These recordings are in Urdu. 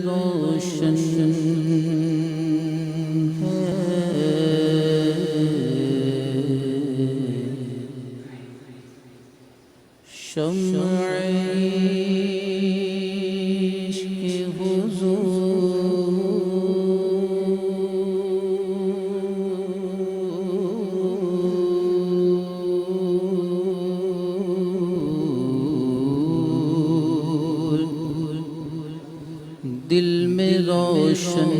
روشن شمع عشق دل میں روشن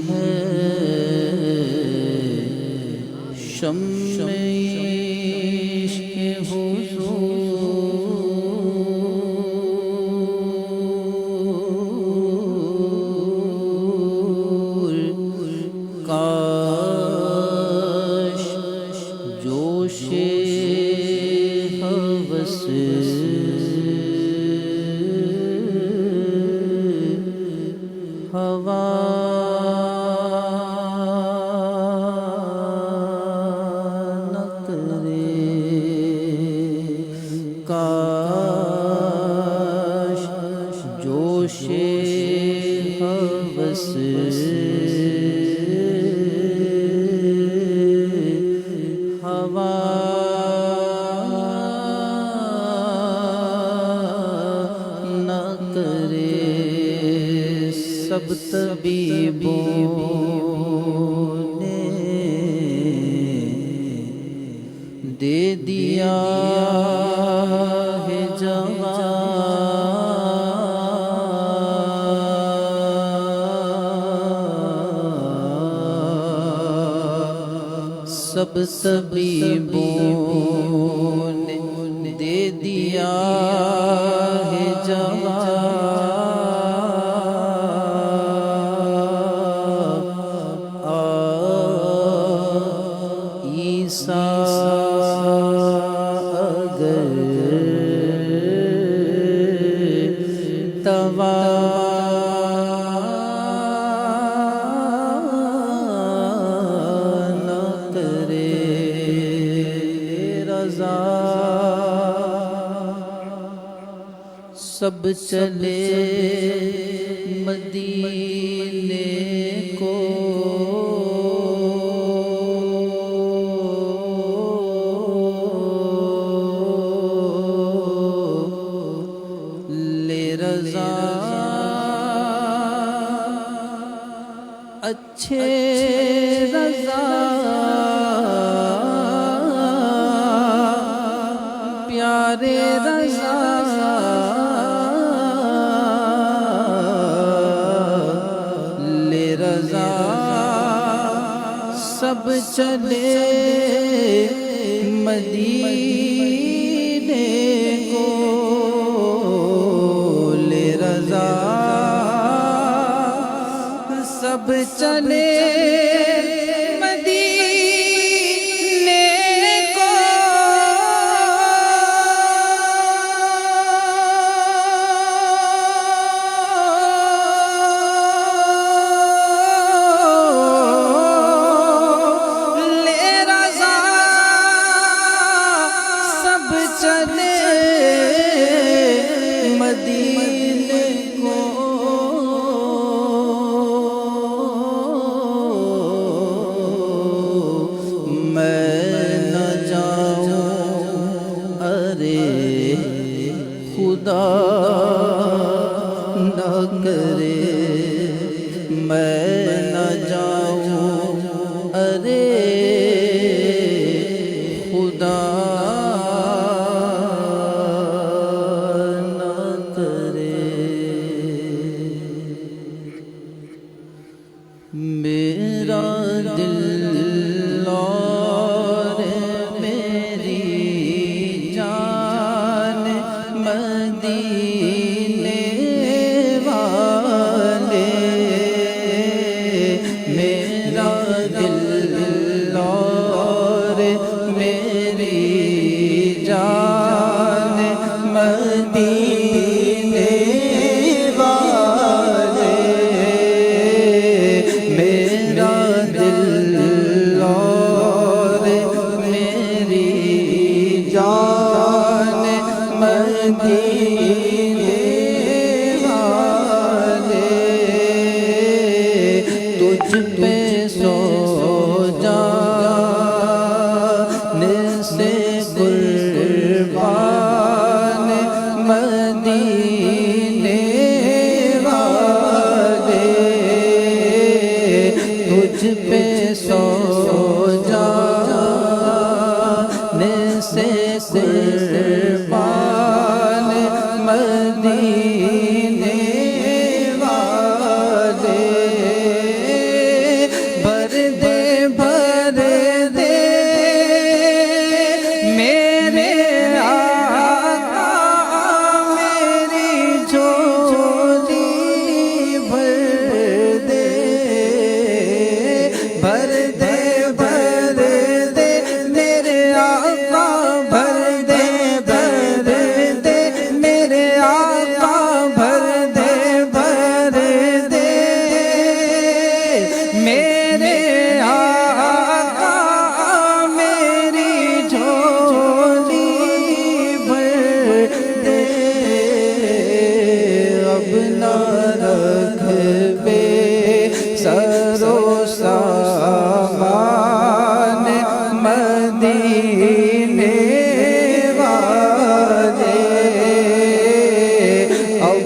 ہے شمع عشق حضور کاش جوش ہوس ہوا نہ کرے کاش جوش ہوس ہوا نہ کرے سب طبیبوں نے دے دیا ہے جواب سب طبیبوں نے دے دیا ہے جواب عیسیٰ اگر توان نہ کرے رضا سب چلے مدینے کو لے رضا اچھے رضا پیارے رضا لے رضا سب چلے مدینے کو لے رضا سب چلے مدینے کو لے رضا سب چلے مدینے کو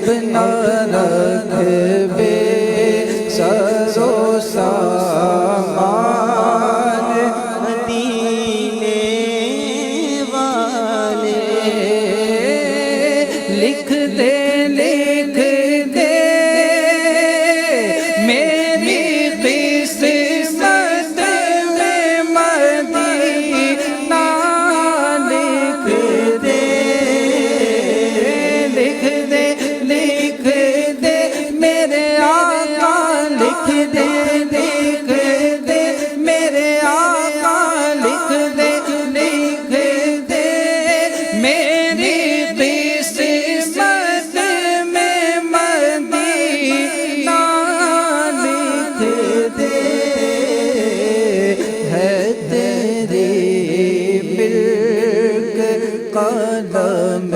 اپنا رکھ بے سرو سامان مدینے والے لکھ دے میری قسمت میں مدینہ لکھ دے میرے آقا لکھ دے میرے آقا لکھ دے میری قسمت میں مدینہ لکھ دے ہے تیری ملک قدم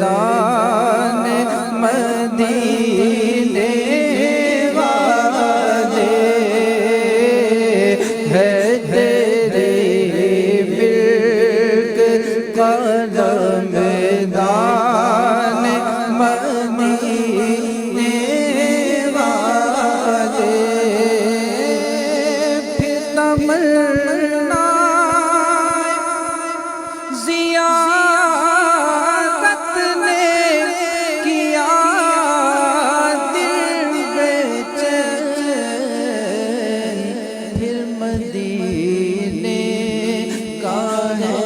دان مدینے والے ہے تیری ملک قدم دان مدینے والے پھر تمنا زیارت نے کیا دل بے چین پھر مدینے کا ہے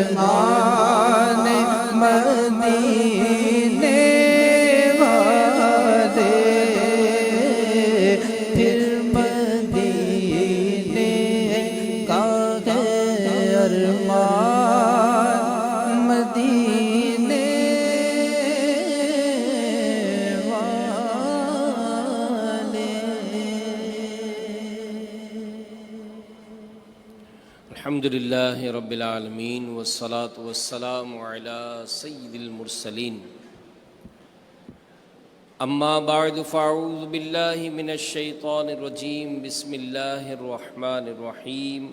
ارمان مدینے والے پھر مدینے کا ہے ارمان مدینے والے. الحمد للہ رب العالمین والصلاة والسلام علی سید المرسلین اما بعد فاعوذ باللہ من الشیطان الرجیم بسم اللہ الرحمن الرحیم